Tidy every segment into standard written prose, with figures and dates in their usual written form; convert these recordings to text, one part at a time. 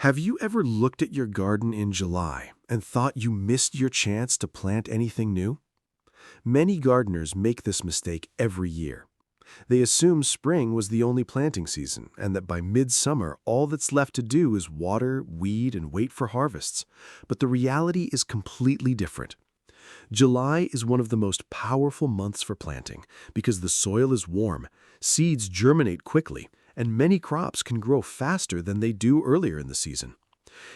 Have you ever looked at your garden in July and thought you missed your chance to plant anything new? Many gardeners make this mistake every year. They assume spring was the only planting season and that by midsummer all that's left to do is water, weed, and wait for harvests. But the reality is completely different. July is one of the most powerful months for planting because the soil is warm, seeds germinate quickly, and many crops can grow faster than they do earlier in the season.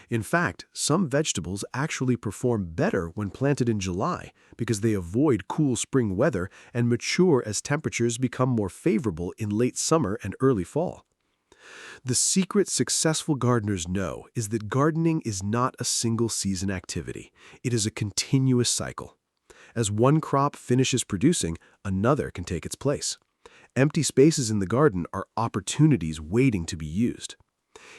In fact, some vegetables actually perform better when planted in July because they avoid cool spring weather and mature as temperatures become more favorable in late summer and early fall. The secret successful gardeners know is that gardening is not a single-season activity. It is a continuous cycle. As one crop finishes producing, another can take its place. Empty spaces in the garden are opportunities waiting to be used.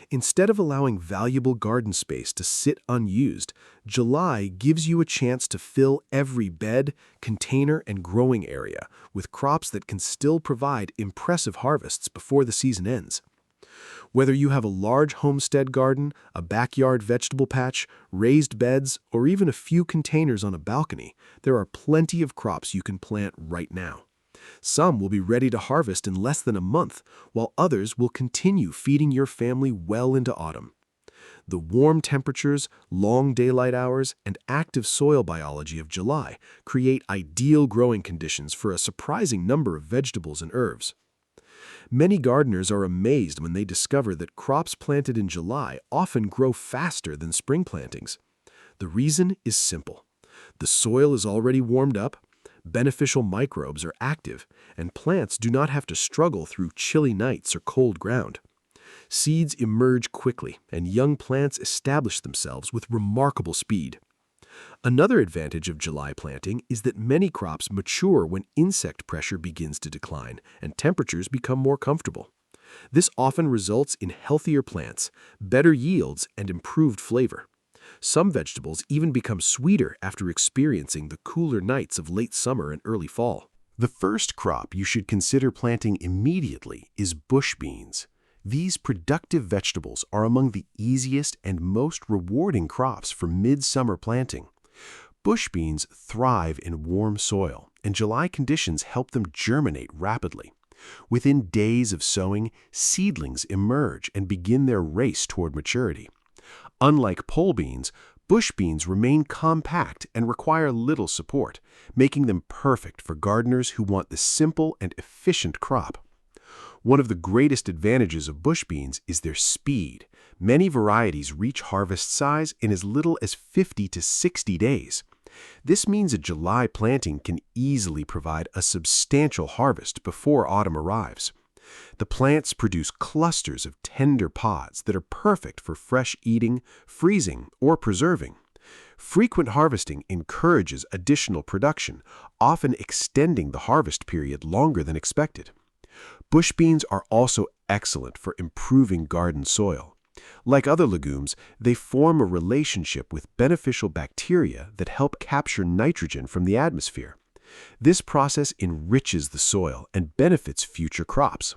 Instead of allowing valuable garden space to sit unused, July gives you a chance to fill every bed, container, and growing area with crops that can still provide impressive harvests before the season ends. Whether you have a large homestead garden, a backyard vegetable patch, raised beds, or even a few containers on a balcony, there are plenty of crops you can plant right now. Some will be ready to harvest in less than a month, while others will continue feeding your family well into autumn. The warm temperatures, long daylight hours, and active soil biology of July create ideal growing conditions for a surprising number of vegetables and herbs. Many gardeners are amazed when they discover that crops planted in July often grow faster than spring plantings. The reason is simple. The soil is already warmed up, beneficial microbes are active, and plants do not have to struggle through chilly nights or cold ground. Seeds emerge quickly, and young plants establish themselves with remarkable speed. Another advantage of July planting is that many crops mature when insect pressure begins to decline and temperatures become more comfortable. This often results in healthier plants, better yields, and improved flavor. Some vegetables even become sweeter after experiencing the cooler nights of late summer and early fall. The first crop you should consider planting immediately is bush beans. These productive vegetables are among the easiest and most rewarding crops for midsummer planting. Bush beans thrive in warm soil, and July conditions help them germinate rapidly. Within days of sowing, seedlings emerge and begin their race toward maturity. Unlike pole beans, bush beans remain compact and require little support, making them perfect for gardeners who want the simple and efficient crop. One of the greatest advantages of bush beans is their speed. Many varieties reach harvest size in as little as 50 to 60 days. This means a July planting can easily provide a substantial harvest before autumn arrives. The plants produce clusters of tender pods that are perfect for fresh eating, freezing, or preserving. Frequent harvesting encourages additional production, often extending the harvest period longer than expected. Bush beans are also excellent for improving garden soil. Like other legumes, they form a relationship with beneficial bacteria that help capture nitrogen from the atmosphere. This process enriches the soil and benefits future crops.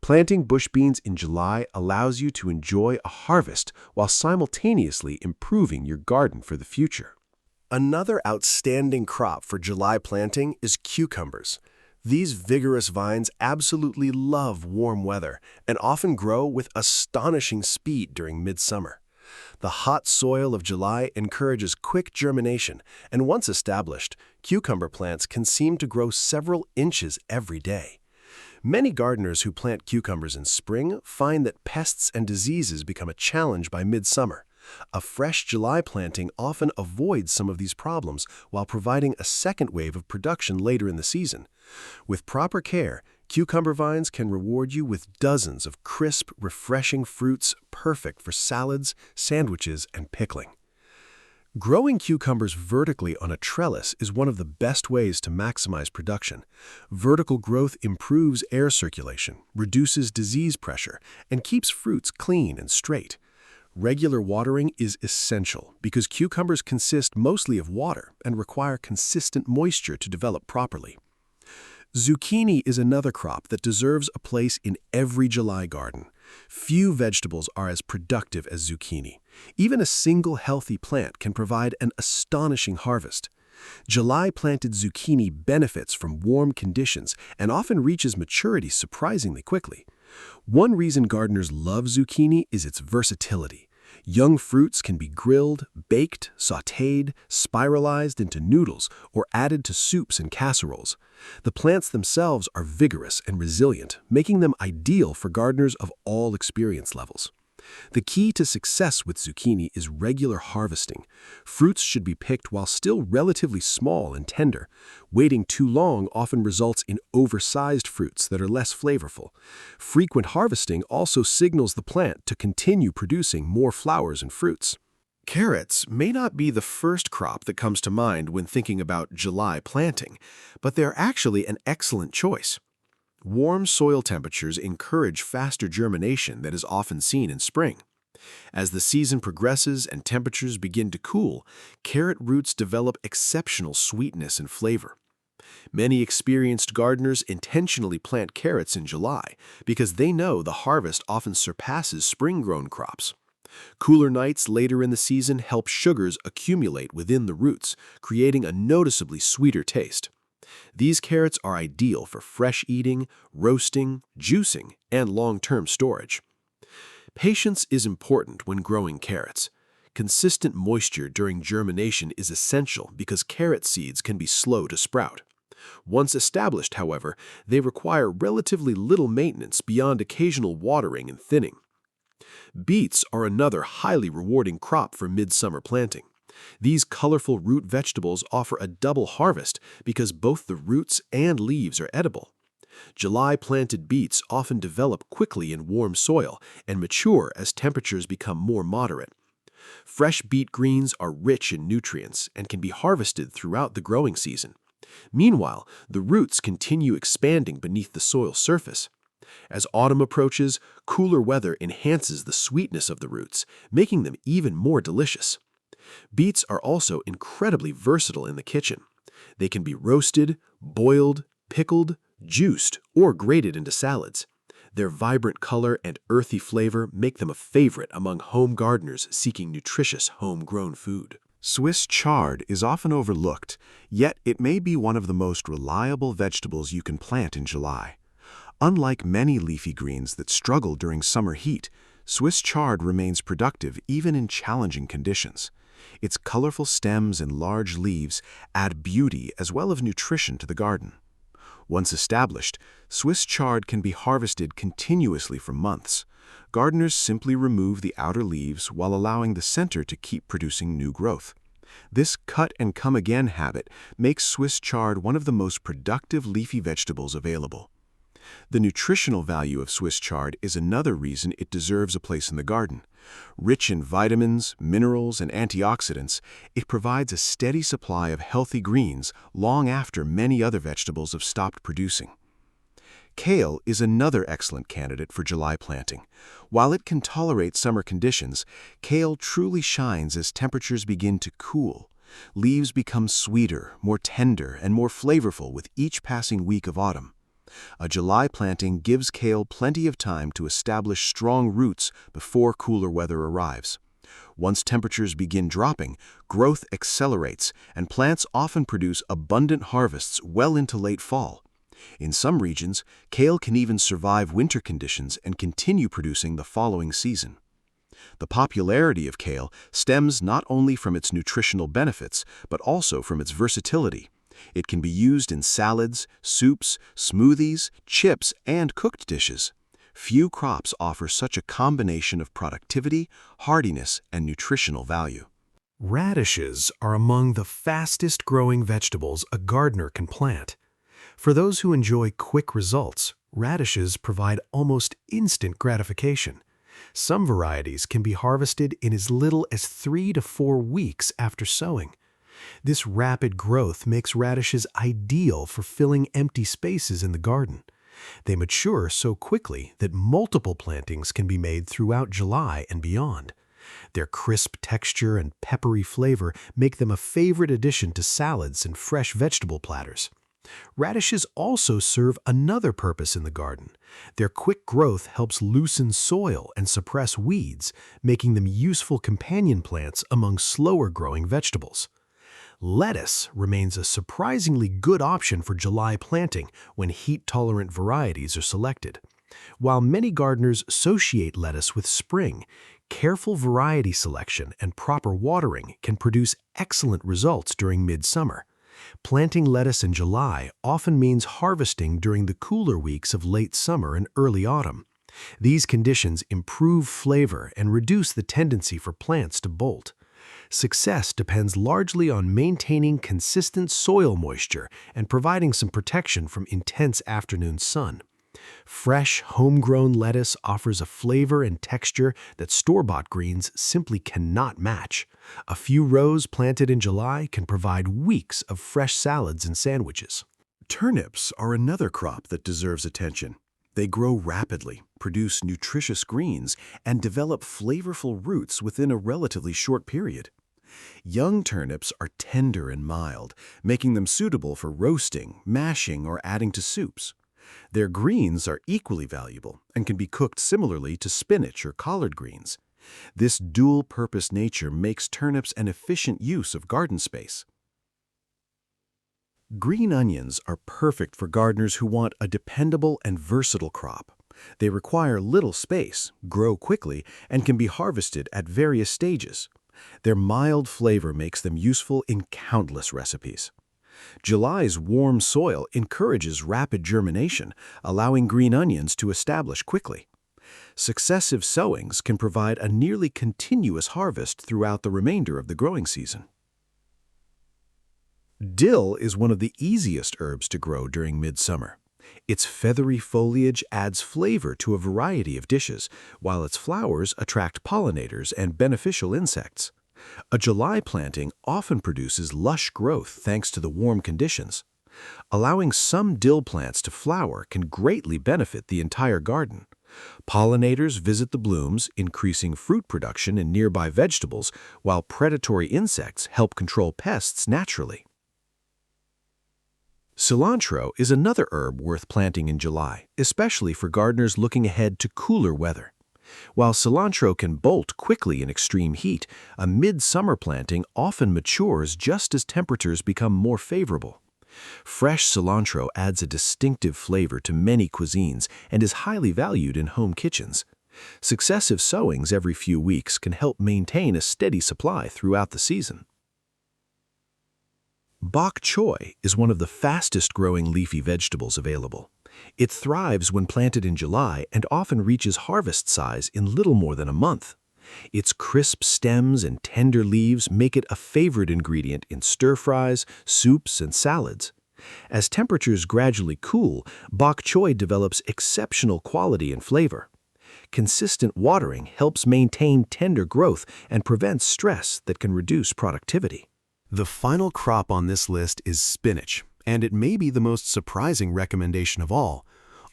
Planting bush beans in July allows you to enjoy a harvest while simultaneously improving your garden for the future. Another outstanding crop for July planting is cucumbers. These vigorous vines absolutely love warm weather and often grow with astonishing speed during midsummer. The hot soil of July encourages quick germination, and once established, cucumber plants can seem to grow several inches every day. Many gardeners who plant cucumbers in spring find that pests and diseases become a challenge by midsummer. A fresh July planting often avoids some of these problems while providing a second wave of production later in the season. With proper care, cucumber vines can reward you with dozens of crisp, refreshing fruits perfect for salads, sandwiches, and pickling. Growing cucumbers vertically on a trellis is one of the best ways to maximize production. Vertical growth improves air circulation, reduces disease pressure, and keeps fruits clean and straight. Regular watering is essential because cucumbers consist mostly of water and require consistent moisture to develop properly. Zucchini is another crop that deserves a place in every July garden. Few vegetables are as productive as zucchini. Even a single healthy plant can provide an astonishing harvest. July-planted zucchini benefits from warm conditions and often reaches maturity surprisingly quickly. One reason gardeners love zucchini is its versatility. Young fruits can be grilled, baked, sautéed, spiralized into noodles, or added to soups and casseroles. The plants themselves are vigorous and resilient, making them ideal for gardeners of all experience levels. The key to success with zucchini is regular harvesting. Fruits should be picked while still relatively small and tender. Waiting too long often results in oversized fruits that are less flavorful. Frequent harvesting also signals the plant to continue producing more flowers and fruits. Carrots may not be the first crop that comes to mind when thinking about July planting, but they're actually an excellent choice. Warm soil temperatures encourage faster germination that is often seen in spring. As the season progresses and temperatures begin to cool, carrot roots develop exceptional sweetness and flavor. Many experienced gardeners intentionally plant carrots in July because they know the harvest often surpasses spring-grown crops. Cooler nights later in the season help sugars accumulate within the roots, creating a noticeably sweeter taste. These carrots are ideal for fresh eating, roasting, juicing, and long-term storage. Patience is important when growing carrots. Consistent moisture during germination is essential because carrot seeds can be slow to sprout. Once established, however, they require relatively little maintenance beyond occasional watering and thinning. Beets are another highly rewarding crop for midsummer planting. These colorful root vegetables offer a double harvest because both the roots and leaves are edible. July-planted beets often develop quickly in warm soil and mature as temperatures become more moderate. Fresh beet greens are rich in nutrients and can be harvested throughout the growing season. Meanwhile, the roots continue expanding beneath the soil surface. As autumn approaches, cooler weather enhances the sweetness of the roots, making them even more delicious. Beets are also incredibly versatile in the kitchen. They can be roasted, boiled, pickled, juiced, or grated into salads. Their vibrant color and earthy flavor make them a favorite among home gardeners seeking nutritious homegrown food. Swiss chard is often overlooked, yet it may be one of the most reliable vegetables you can plant in July. Unlike many leafy greens that struggle during summer heat, Swiss chard remains productive even in challenging conditions. Its colorful stems and large leaves add beauty as well as nutrition to the garden. Once established, Swiss chard can be harvested continuously for months. Gardeners simply remove the outer leaves while allowing the center to keep producing new growth. This cut-and-come-again habit makes Swiss chard one of the most productive leafy vegetables available. The nutritional value of Swiss chard is another reason it deserves a place in the garden. Rich in vitamins, minerals, and antioxidants, it provides a steady supply of healthy greens long after many other vegetables have stopped producing. Kale is another excellent candidate for July planting. While it can tolerate summer conditions, kale truly shines as temperatures begin to cool. Leaves become sweeter, more tender, and more flavorful with each passing week of autumn. A July planting gives kale plenty of time to establish strong roots before cooler weather arrives. Once temperatures begin dropping, growth accelerates, and plants often produce abundant harvests well into late fall. In some regions, kale can even survive winter conditions and continue producing the following season. The popularity of kale stems not only from its nutritional benefits, but also from its versatility. It can be used in salads, soups, smoothies, chips, and cooked dishes. Few crops offer such a combination of productivity, hardiness, and nutritional value. Radishes are among the fastest-growing vegetables a gardener can plant. For those who enjoy quick results, radishes provide almost instant gratification. Some varieties can be harvested in as little as 3 to 4 weeks after sowing. This rapid growth makes radishes ideal for filling empty spaces in the garden. They mature so quickly that multiple plantings can be made throughout July and beyond. Their crisp texture and peppery flavor make them a favorite addition to salads and fresh vegetable platters. Radishes also serve another purpose in the garden. Their quick growth helps loosen soil and suppress weeds, making them useful companion plants among slower-growing vegetables. Lettuce remains a surprisingly good option for July planting when heat-tolerant varieties are selected. While many gardeners associate lettuce with spring, careful variety selection and proper watering can produce excellent results during midsummer. Planting lettuce in July often means harvesting during the cooler weeks of late summer and early autumn. These conditions improve flavor and reduce the tendency for plants to bolt. Success depends largely on maintaining consistent soil moisture and providing some protection from intense afternoon sun. Fresh, homegrown lettuce offers a flavor and texture that store-bought greens simply cannot match. A few rows planted in July can provide weeks of fresh salads and sandwiches. Turnips are another crop that deserves attention. They grow rapidly, produce nutritious greens, and develop flavorful roots within a relatively short period. Young turnips are tender and mild, making them suitable for roasting, mashing, or adding to soups. Their greens are equally valuable and can be cooked similarly to spinach or collard greens. This dual-purpose nature makes turnips an efficient use of garden space. Green onions are perfect for gardeners who want a dependable and versatile crop. They require little space, grow quickly, and can be harvested at various stages. Their mild flavor makes them useful in countless recipes. July's warm soil encourages rapid germination, allowing green onions to establish quickly. Successive sowings can provide a nearly continuous harvest throughout the remainder of the growing season. Dill is one of the easiest herbs to grow during midsummer. Its feathery foliage adds flavor to a variety of dishes, while its flowers attract pollinators and beneficial insects. A July planting often produces lush growth thanks to the warm conditions. Allowing some dill plants to flower can greatly benefit the entire garden. Pollinators visit the blooms, increasing fruit production in nearby vegetables, while predatory insects help control pests naturally. Cilantro is another herb worth planting in July, especially for gardeners looking ahead to cooler weather. While cilantro can bolt quickly in extreme heat, a midsummer planting often matures just as temperatures become more favorable. Fresh cilantro adds a distinctive flavor to many cuisines and is highly valued in home kitchens. Successive sowings every few weeks can help maintain a steady supply throughout the season. Bok choy is one of the fastest-growing leafy vegetables available. It thrives when planted in July and often reaches harvest size in little more than a month. Its crisp stems and tender leaves make it a favorite ingredient in stir-fries, soups, and salads. As temperatures gradually cool, bok choy develops exceptional quality and flavor. Consistent watering helps maintain tender growth and prevents stress that can reduce productivity. The final crop on this list is spinach, and it may be the most surprising recommendation of all.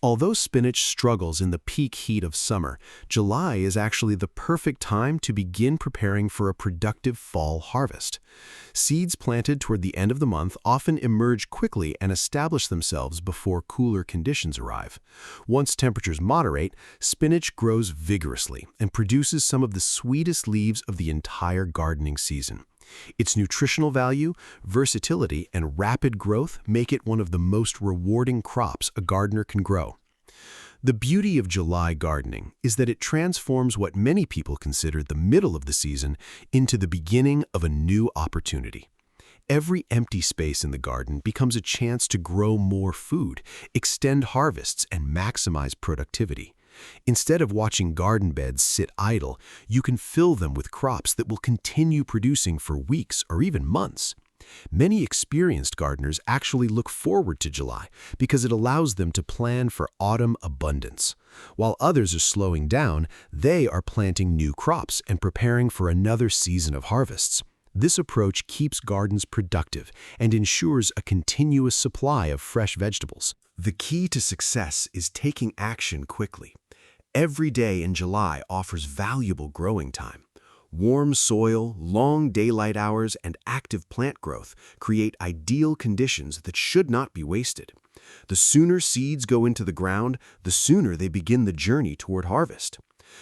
Although spinach struggles in the peak heat of summer, July is actually the perfect time to begin preparing for a productive fall harvest. Seeds planted toward the end of the month often emerge quickly and establish themselves before cooler conditions arrive. Once temperatures moderate, spinach grows vigorously and produces some of the sweetest leaves of the entire gardening season. Its nutritional value, versatility, and rapid growth make it one of the most rewarding crops a gardener can grow. The beauty of July gardening is that it transforms what many people consider the middle of the season into the beginning of a new opportunity. Every empty space in the garden becomes a chance to grow more food, extend harvests, and maximize productivity. Instead of watching garden beds sit idle, you can fill them with crops that will continue producing for weeks or even months. Many experienced gardeners actually look forward to July because it allows them to plan for autumn abundance. While others are slowing down, they are planting new crops and preparing for another season of harvests. This approach keeps gardens productive and ensures a continuous supply of fresh vegetables. The key to success is taking action quickly. Every day in July offers valuable growing time. Warm soil, long daylight hours, and active plant growth create ideal conditions that should not be wasted. The sooner seeds go into the ground, the sooner they begin the journey toward harvest.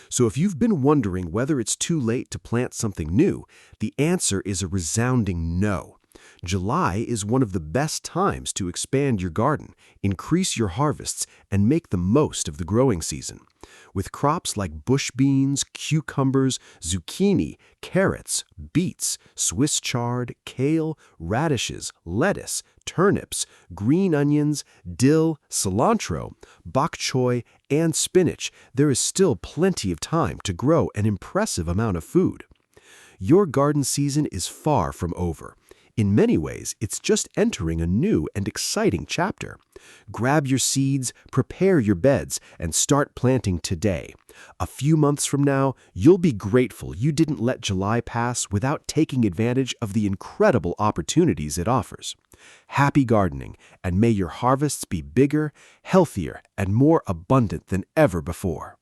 So if you've been wondering whether it's too late to plant something new, the answer is a resounding no. July is one of the best times to expand your garden, increase your harvests, and make the most of the growing season. With crops like bush beans, cucumbers, zucchini, carrots, beets, Swiss chard, kale, radishes, lettuce, turnips, green onions, dill, cilantro, bok choy, and spinach, there is still plenty of time to grow an impressive amount of food. Your garden season is far from over. In many ways, it's just entering a new and exciting chapter. Grab your seeds, prepare your beds, and start planting today. A few months from now, you'll be grateful you didn't let July pass without taking advantage of the incredible opportunities it offers. Happy gardening, and may your harvests be bigger, healthier, and more abundant than ever before.